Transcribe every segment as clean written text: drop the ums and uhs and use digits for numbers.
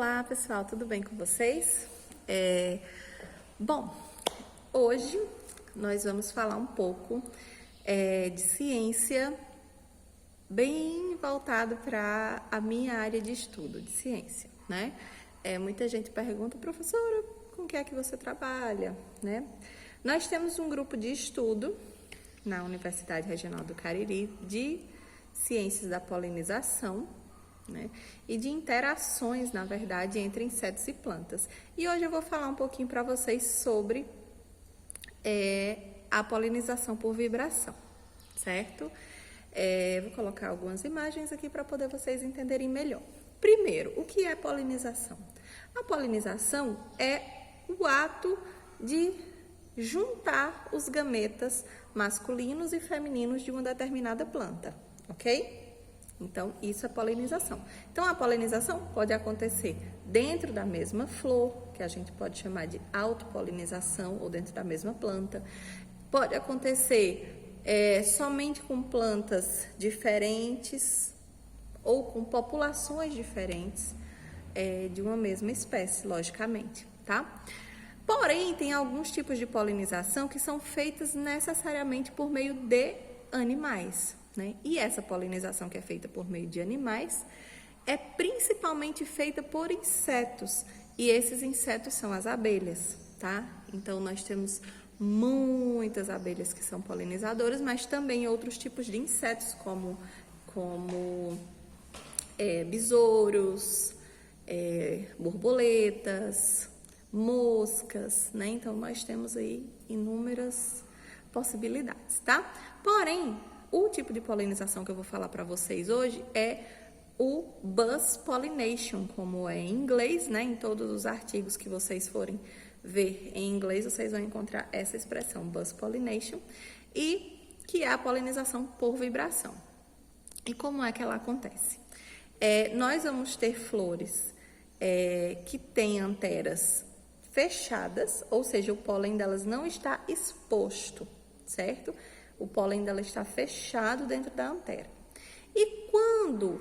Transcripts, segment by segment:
Olá pessoal, tudo bem com vocês? Bom, hoje nós vamos falar um pouco de ciência bem voltado para a minha área de estudo de ciência, né? Muita gente pergunta, professora, com o que é que você trabalha, né? Nós temos um grupo de estudo na Universidade Regional do Cariri de ciências da polinização, né? E de interações, na verdade, entre insetos e plantas. E hoje eu vou falar um pouquinho para vocês sobre a polinização por vibração, certo? Vou colocar algumas imagens aqui para poder vocês entenderem melhor. Primeiro, o que é polinização? A polinização é o ato de juntar os gametas masculinos e femininos de uma determinada planta, ok? Então, isso é polinização. Então, a polinização pode acontecer dentro da mesma flor, que a gente pode chamar de autopolinização, ou dentro da mesma planta. Pode acontecer somente com plantas diferentes ou com populações diferentes de uma mesma espécie, logicamente, tá? Porém, tem alguns tipos de polinização que são feitas necessariamente por meio de animais, né? E essa polinização que é feita por meio de animais é principalmente feita por insetos. E esses insetos são as abelhas, tá? Então, nós temos muitas abelhas que são polinizadoras, mas também outros tipos de insetos, como besouros, borboletas, moscas, né? Então, nós temos aí inúmeras possibilidades, tá? Porém, o tipo de polinização que eu vou falar para vocês hoje é o buzz pollination, como é em inglês, né? Em todos os artigos que vocês forem ver em inglês, vocês vão encontrar essa expressão, buzz pollination, e que é a polinização por vibração. E como é que ela acontece? Nós vamos ter flores que têm anteras fechadas, ou seja, o pólen delas não está exposto, certo? O pólen dela está fechado dentro da antera. E quando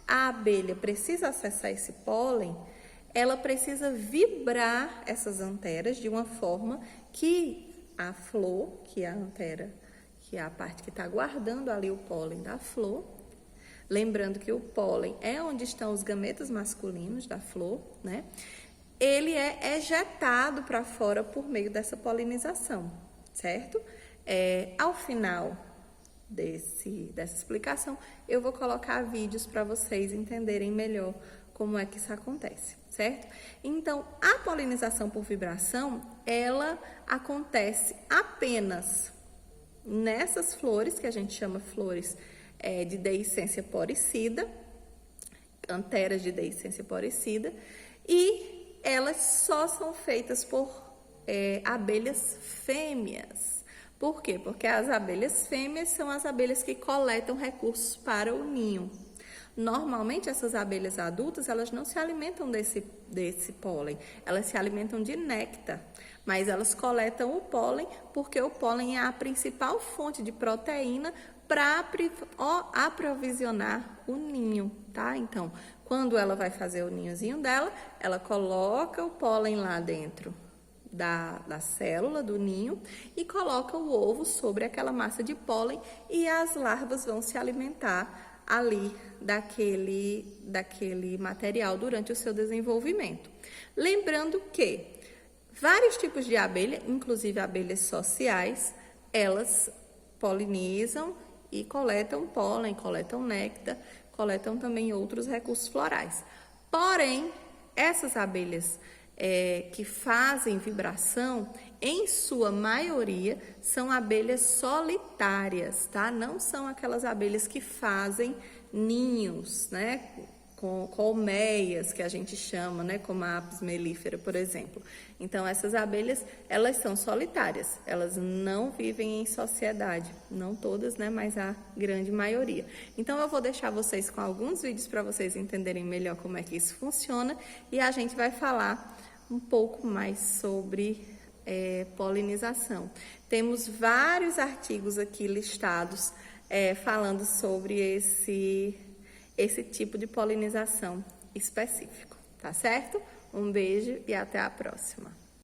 a abelha precisa acessar esse pólen, ela precisa vibrar essas anteras de uma forma que a flor, que é a antera, que é a parte que está guardando ali o pólen da flor, lembrando que o pólen é onde estão os gametas masculinos da flor, né? Ele é ejetado para fora por meio dessa polinização, certo? Ao final dessa explicação, eu vou colocar vídeos para vocês entenderem melhor como é que isso acontece, certo? Então, a polinização por vibração, ela acontece apenas nessas flores, que a gente chama flores de deiscência poricida, anteras de deiscência poricida, e elas só são feitas por abelhas fêmeas. Por quê? Porque as abelhas fêmeas são as abelhas que coletam recursos para o ninho. Normalmente, essas abelhas adultas, elas não se alimentam desse pólen, elas se alimentam de néctar, mas elas coletam o pólen porque o pólen é a principal fonte de proteína para aprovisionar o ninho, tá? Então, quando ela vai fazer o ninhozinho dela, ela coloca o pólen lá dentro da célula do ninho e coloca o ovo sobre aquela massa de pólen e as larvas vão se alimentar ali daquele material durante o seu desenvolvimento. Lembrando que vários tipos de abelha, inclusive abelhas sociais, elas polinizam e coletam pólen, coletam néctar, coletam também outros recursos florais. Porém, essas abelhas que fazem vibração, em sua maioria, são abelhas solitárias, tá? Não são aquelas abelhas que fazem ninhos, né? Com colmeias, que a gente chama, né? Como a apis mellifera, por exemplo. Então, essas abelhas, elas são solitárias, elas não vivem em sociedade. Não todas, né? Mas a grande maioria. Então, eu vou deixar vocês com alguns vídeos para vocês entenderem melhor como é que isso funciona e a gente vai falar um pouco mais sobre polinização. Temos vários artigos aqui listados falando sobre esse tipo de polinização específico, tá certo? Um beijo e até a próxima.